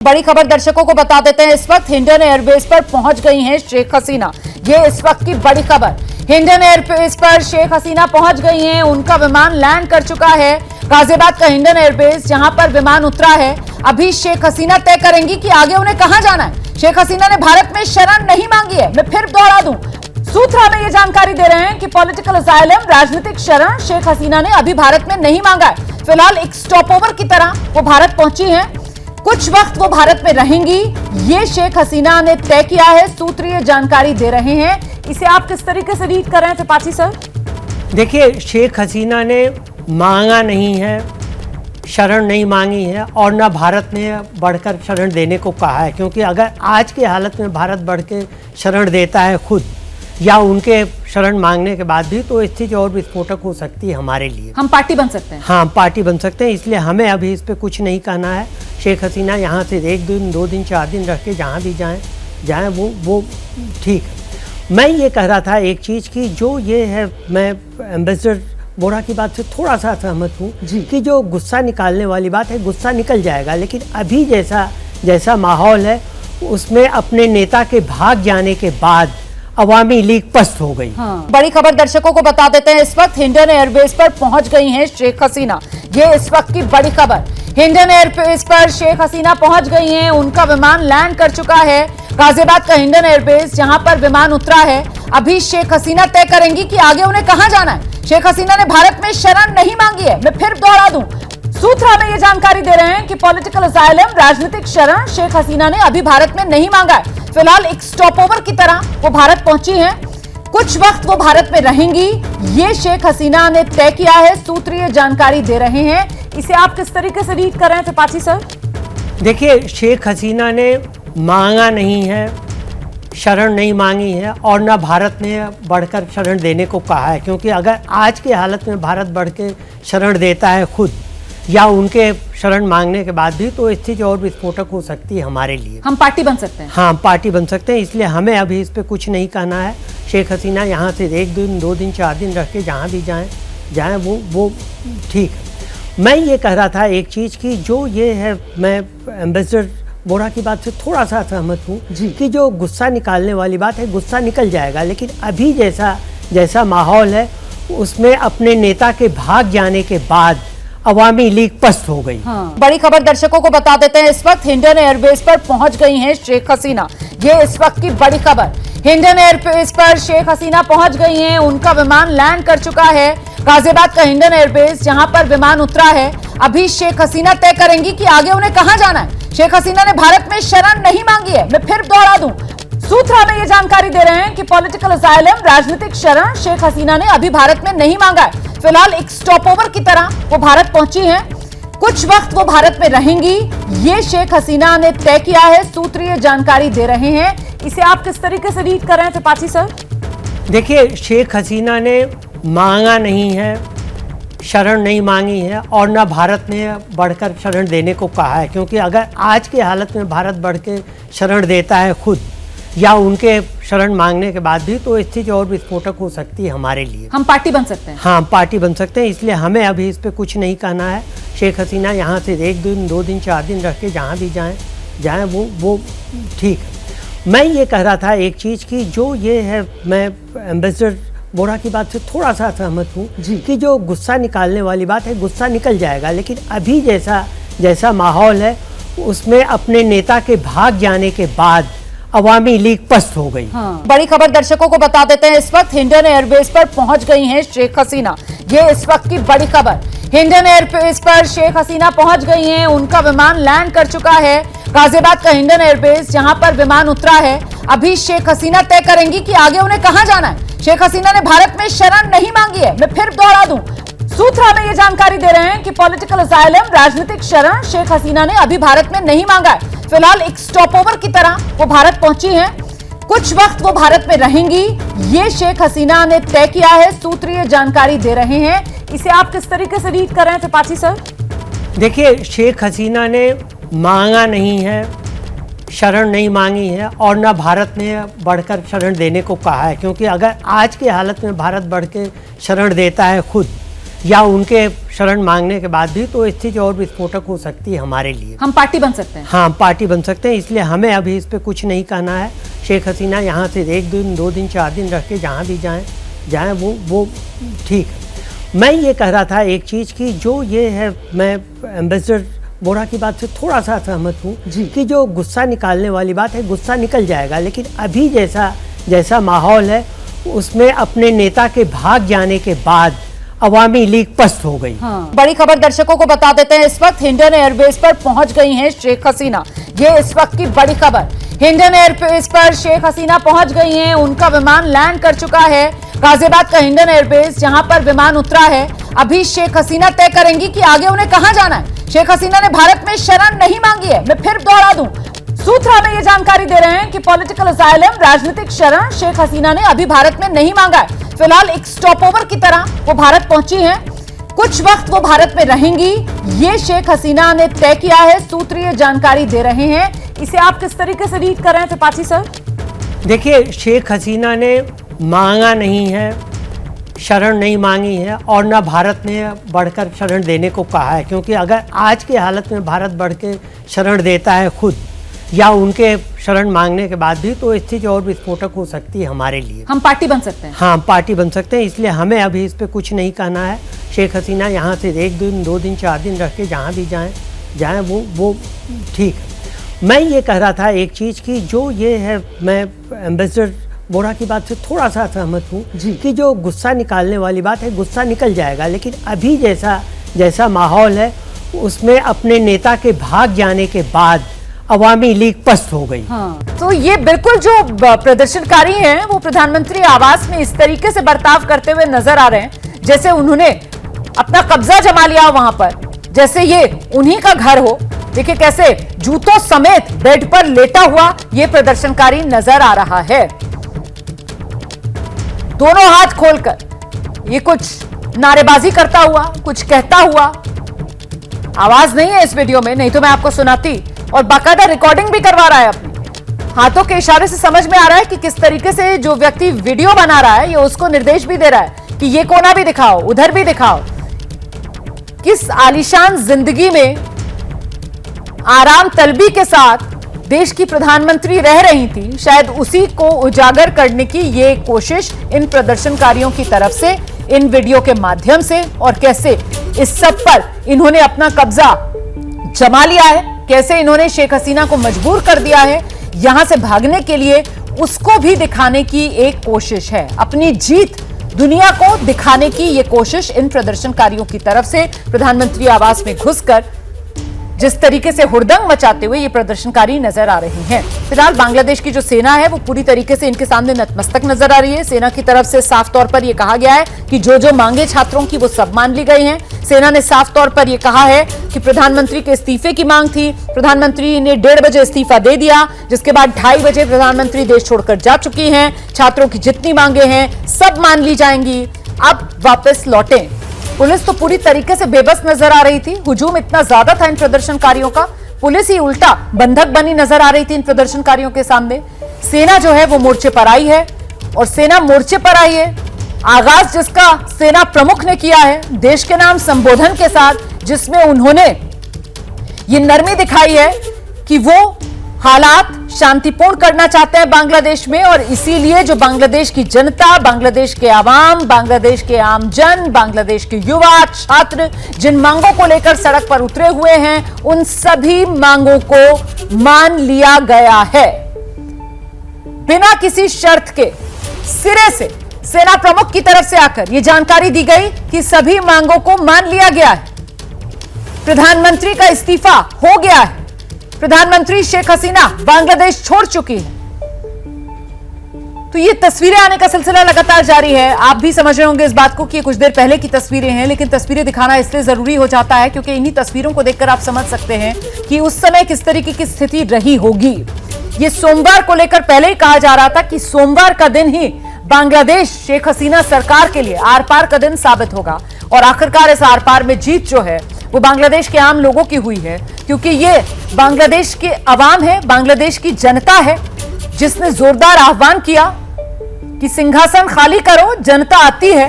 बड़ी खबर दर्शकों को बता देते हैं। इस वक्त हिंडन एयरबेस पर पहुंच गई हैं शेख हसीना। ये इस वक्त की बड़ी खबर। हिंडन एयरबेस पर शेख हसीना पहुंच गई हैं। उनका विमान लैंड कर चुका है। गाजियाबाद का हिंडन एयरबेस जहां पर विमान उतरा है। अभी शेख हसीना तय करेंगी कि आगे उन्हें कहां जाना है। शेख हसीना ने भारत में शरण नहीं मांगी है। मैं फिर दोहरा दूं, सूत्र हमें ये जानकारी दे रहे हैं कि पॉलिटिकल असाइलम, राजनीतिक शरण शेख हसीना ने अभी भारत में नहीं मांगा है। फिलहाल एक स्टॉप ओवर की तरह वो भारत पहुंची हैं। कुछ वक्त वो भारत में रहेंगी, ये शेख हसीना ने तय किया है। सूत्र ये जानकारी दे रहे हैं। इसे आप किस तरीके से रीड कर रहे हैं त्रिपाठी सर? देखिए, शेख हसीना ने मांगा नहीं है, शरण नहीं मांगी है और ना भारत ने बढ़कर शरण देने को कहा है, क्योंकि अगर आज की हालत में भारत बढ़ के शरण देता है खुद या उनके शरण मांगने के बाद भी, तो स्थिति और विस्फोटक हो सकती है हमारे लिए। हम पार्टी बन सकते हैं। हाँ, पार्टी बन सकते हैं। इसलिए हमें अभी इस पर कुछ नहीं कहना है। शेख हसीना यहाँ से 1 दिन 2 दिन 4 दिन रह के जहाँ भी जाएं वो ठीक है। मैं ये कह रहा था एक चीज़ की, जो ये है, मैं एम्बेसडर बोरा की बात से थोड़ा सा सहमत हूँ कि जो गुस्सा निकालने वाली बात है, गुस्सा निकल जाएगा, लेकिन अभी जैसा माहौल है उसमें अपने नेता के भाग जाने के बाद अवामी लीग पस्त हो गई। हाँ। बड़ी खबर दर्शकों को बता देते हैं। इस वक्त हिंडन एयरबेस पर पहुंच गई हैं शेख हसीना। ये इस वक्त की बड़ी खबर। हिंडन एयरबेस पर शेख हसीना पहुंच गई हैं। उनका विमान लैंड कर चुका है। गाजियाबाद का हिंडन एयरबेस जहां पर विमान उतरा है। अभी शेख हसीना तय करेंगी कि आगे उन्हें कहां जाना है। शेख हसीना ने भारत में शरण नहीं मांगी है। मैं फिर दोहरा दूं, सूत्र हमें ये जानकारी दे रहे हैं कि पॉलिटिकल असाइलम, राजनीतिक शरण शेख हसीना ने अभी भारत में नहीं मांगा है। फिलहाल एक स्टॉप ओवर की तरह वो भारत पहुंची हैं। कुछ वक्त वो भारत में रहेंगी, ये शेख हसीना ने तय किया है। सूत्र ये जानकारी दे रहे हैं। इसे आप किस तरीके से रीड कर रहे हैं त्रिपाठी सर? देखिए, शेख हसीना ने मांगा नहीं है, शरण नहीं मांगी है और ना भारत ने बढ़कर शरण देने को कहा है, क्योंकि अगर आज की हालत में भारत बढ़ के शरण देता है खुद या उनके शरण मांगने के बाद भी, तो स्थिति और विस्फोटक हो सकती है हमारे लिए। हम पार्टी बन सकते हैं। हाँ, पार्टी बन सकते हैं। इसलिए हमें अभी इस पर कुछ नहीं कहना है। शेख हसीना यहाँ से 1 दिन 2 दिन 4 दिन रह के जहाँ भी जाएं वो ठीक है। मैं ये कह रहा था एक चीज़ की, जो ये है, मैं एम्बेसडर बोरा की बात से थोड़ा सा सहमत हूँ कि जो गुस्सा निकालने वाली बात है, गुस्सा निकल जाएगा, लेकिन अभी जैसा माहौल है उसमें अपने नेता के भाग जाने के बाद अवामी लीग पस्त हो गई। हाँ। बड़ी खबर दर्शकों को बता देते हैं। इस वक्त हिंडन एयरबेस पर पहुंच गई हैं शेख हसीना। ये इस वक्त की बड़ी खबर। हिंडन एयरबेस पर शेख हसीना पहुंच गई हैं। उनका विमान लैंड कर चुका है। गाजियाबाद का हिंडन एयरबेस जहां पर विमान उतरा है। अभी शेख हसीना तय करेंगी कि आगे उन्हें कहां जाना है। शेख हसीना ने भारत में शरण नहीं मांगी है। मैं फिर दोहरा दूं, सूत्र हमें ये जानकारी दे रहे हैं कि पॉलिटिकल असाइलम, राजनीतिक शरण शेख हसीना ने अभी भारत में नहीं मांगा है। फिलहाल एक स्टॉप ओवर की तरह वो भारत पहुंची हैं। कुछ वक्त वो भारत में रहेंगी, ये शेख हसीना ने तय किया है। सूत्र ये जानकारी दे रहे हैं। इसे आप किस तरीके से रीड कर रहे हैं त्रिपाठी सर? देखिए, शेख हसीना ने मांगा नहीं है, शरण नहीं मांगी है और ना भारत ने बढ़कर शरण देने को कहा है, क्योंकि अगर आज की हालत में भारत बढ़ के शरण देता है खुद या उनके शरण मांगने के बाद भी, तो स्थिति और विस्फोटक हो सकती है हमारे लिए। हम पार्टी बन सकते हैं। हाँ, पार्टी बन सकते हैं। इसलिए हमें अभी इस पर कुछ नहीं कहना है। शेख हसीना यहाँ से 1 दिन 2 दिन 4 दिन रह के जहाँ भी जाएं वो ठीक है। मैं ये कह रहा था एक चीज़ की, जो ये है, मैं एम्बेसडर बोरा की बात से थोड़ा सा सहमत हूँ कि जो गुस्सा निकालने वाली बात है, गुस्सा निकल जाएगा, लेकिन अभी जैसा माहौल है उसमें अपने नेता के भाग जाने के बाद अवामी लीग पस्त हो गई। हाँ। बड़ी खबर दर्शकों को बता देते हैं। इस वक्त हिंडन एयरबेस पर पहुंच गई हैं शेख हसीना। ये इस वक्त की बड़ी खबर। हिंडन एयरबेस पर शेख हसीना पहुंच गई हैं। उनका विमान लैंड कर चुका है। गाजियाबाद का हिंडन एयरबेस जहां पर विमान उतरा है। अभी शेख हसीना तय करेंगी कि आगे उन्हें कहां जाना है। शेख हसीना ने भारत में शरण नहीं मांगी है। मैं फिर दोहरा दूं, सूत्र हमें ये जानकारी दे रहे हैं कि पॉलिटिकल असाइलम, राजनीतिक शरण शेख हसीना ने अभी भारत में नहीं मांगा है। फिलहाल एक स्टॉप ओवर की तरह वो भारत पहुंची हैं। कुछ वक्त वो भारत में रहेंगी, ये शेख हसीना ने तय किया है। सूत्र ये जानकारी दे रहे हैं। इसे आप किस तरीके से रीड कर रहे हैं त्रिपाठी सर? देखिए, शेख हसीना ने मांगा नहीं है, शरण नहीं मांगी है और ना भारत ने बढ़कर शरण देने को कहा है, क्योंकि अगर आज की हालत में भारत बढ़ के शरण देता है खुद या उनके शरण मांगने के बाद भी तो स्थिति और विस्फोटक हो सकती है हमारे लिए। हम पार्टी बन सकते हैं। हाँ, पार्टी बन सकते हैं, इसलिए हमें अभी इस पे कुछ नहीं कहना है। शेख हसीना यहाँ से 1 दिन 2 दिन 4 दिन रह के जहाँ भी जाएं वो ठीक है। मैं ये कह रहा था एक चीज़ की जो ये है, मैं एम्बेसडर बोरा की बात से थोड़ा सा सहमत हूँ कि जो गुस्सा निकालने वाली बात है, गुस्सा निकल जाएगा, लेकिन अभी जैसा माहौल है उसमें अपने नेता के भाग जाने के बाद अवामी लीग पस्त हो गई। हाँ। बड़ी खबर दर्शकों को बता देते हैं, इस वक्त हिंडन एयरबेस पर पहुंच गई हैं शेख हसीना। ये इस वक्त की बड़ी खबर। हिंडन एयरबेस पर शेख हसीना पहुंच गई हैं, उनका विमान लैंड कर चुका है। गाजियाबाद का हिंडन एयरबेस जहां पर विमान उतरा है, अभी शेख हसीना तय करेंगी कि आगे उन्हें कहां जाना है। शेख हसीना ने भारत में शरण नहीं मांगी है। मैं फिर दोहरा दूं, सूत्र हमें ये जानकारी दे रहे हैं कि पॉलिटिकल असाइलम, राजनीतिक शरण शेख हसीना ने अभी भारत में नहीं मांगा है। फिलहाल एक स्टॉपओवर की तरह वो भारत पहुंची हैं, कुछ वक्त वो भारत में रहेंगी, ये शेख हसीना ने तय किया है। सूत्र ये जानकारी दे रहे हैं, इसे आप किस तरीके से रीड कर रहे हैं त्रिपाठी सर? देखिए, शेख हसीना ने मांगा नहीं है, शरण नहीं मांगी है, और ना भारत ने बढ़कर शरण देने को कहा है, क्योंकि अगर आज की हालत में भारत बढ़ के शरण देता है खुद या उनके शरण मांगने के बाद भी तो स्थिति और विस्फोटक हो सकती है हमारे लिए। हम पार्टी बन सकते हैं। हाँ, पार्टी बन सकते हैं, इसलिए हमें अभी इस पे कुछ नहीं कहना है। शेख हसीना यहाँ से 1 दिन 2 दिन 4 दिन रह के जहाँ भी जाएं वो ठीक है। मैं ये कह रहा था एक चीज़ की जो ये है, मैं एम्बेसडर बोरा की बात से थोड़ा सा सहमत हूँ कि जो गुस्सा निकालने वाली बात है, गुस्सा निकल जाएगा, लेकिन अभी जैसा माहौल है उसमें अपने नेता के भाग जाने के बाद अवामी लीग पस्त हो गई। हाँ। तो ये बिल्कुल जो प्रदर्शनकारी हैं वो प्रधानमंत्री आवास में इस तरीके से बर्ताव करते हुए नजर आ रहे हैं जैसे उन्होंने अपना कब्जा जमा लिया वहां पर, जैसे ये उन्हीं का घर हो। देखिए कैसे जूतों समेत बेड पर लेटा हुआ ये प्रदर्शनकारी नजर आ रहा है, दोनों हाथ खोलकर। ये कुछ नारेबाजी करता हुआ, कुछ कहता हुआ। आवाज नहीं है इस वीडियो में, नहीं तो मैं आपको सुनाती, और बाकायदा रिकॉर्डिंग भी करवा रहा है अपनी। हाथों के इशारे से समझ में आ रहा है कि किस तरीके से जो व्यक्ति वीडियो बना रहा है ये उसको निर्देश भी दे रहा है कि ये कोना भी दिखाओ, उधर भी दिखाओ। किस आलीशान जिंदगी में आराम तलबी के साथ देश की प्रधानमंत्री रह रही थी, शायद उसी को उजागर करने की ये कोशिश इन प्रदर्शनकारियों की तरफ से, इन वीडियो के माध्यम से, और कैसे इस सब पर इन्होंने अपना कब्जा जमा लिया है, कैसे इन्होंने शेख हसीना को मजबूर कर दिया है यहां से भागने के लिए, उसको भी दिखाने की एक कोशिश है। अपनी जीत दुनिया को दिखाने की यह कोशिश इन प्रदर्शनकारियों की तरफ से प्रधानमंत्री आवास में घुसकर जिस तरीके से हुड़दंग मचाते हुए ये प्रदर्शनकारी नजर आ रहे हैं। फिलहाल बांग्लादेश की जो सेना है वो पूरी तरीके से इनके सामने नतमस्तक नजर आ रही है। सेना की तरफ से साफ तौर पर यह कहा गया है कि जो मांगे छात्रों की वो सब मान ली गई हैं। सेना ने साफ तौर पर यह कहा है कि प्रधानमंत्री के इस्तीफे की मांग थी, प्रधानमंत्री ने 1:30 बजे इस्तीफा दे दिया, जिसके बाद 2:30 बजे प्रधानमंत्री देश छोड़कर जा चुकी हैं। छात्रों की जितनी मांगे हैं सब मान ली जाएंगी, अब वापस लौटें। पुलिस तो पूरी तरीके से बेबस नजर आ रही थी, हुजूम इतना ज्यादा था इन प्रदर्शनकारियों का, पुलिस ही उल्टा बंधक बनी नजर आ रही थी इन प्रदर्शनकारियों के सामने। सेना जो है वो मोर्चे पर आई है, और सेना मोर्चे पर आई है, आगाज जिसका सेना प्रमुख ने किया है देश के नाम संबोधन के साथ, जिसमें उन्होंने ये नरमी दिखाई है कि वो हालात शांतिपूर्ण करना चाहते हैं बांग्लादेश में, और इसीलिए जो बांग्लादेश की जनता, बांग्लादेश के आवाम, बांग्लादेश के आमजन, बांग्लादेश के युवा, छात्र जिन मांगों को लेकर सड़क पर उतरे हुए हैं, उन सभी मांगों को मान लिया गया है बिना किसी शर्त के। सिरे से सेना प्रमुख की तरफ से आकर यह जानकारी दी गई कि सभी मांगों को मान लिया गया है, प्रधानमंत्री का इस्तीफा हो गया है, प्रधानमंत्री शेख हसीना बांग्लादेश छोड़ चुकी है। तो ये तस्वीरें आने का सिलसिला लगातार जारी है। आप भी समझ रहे होंगे इस बात को कि ये कुछ देर पहले की तस्वीरें हैं, लेकिन तस्वीरें दिखाना इसलिए जरूरी हो जाता है क्योंकि इन्हीं तस्वीरों को देखकर आप समझ सकते हैं कि उस समय किस तरीके की स्थिति रही होगी। ये सोमवार को लेकर पहले ही कहा जा रहा था कि सोमवार का दिन ही बांग्लादेश शेख हसीना सरकार के लिए आर पार का दिन साबित होगा, और आखिरकार इस आर पार में जीत जो है वो बांग्लादेश के आम लोगों की हुई है, क्योंकि ये बांग्लादेश के अवाम है, बांग्लादेश की जनता है, जिसने जोरदार आह्वान किया कि सिंहासन खाली करो, जनता आती है,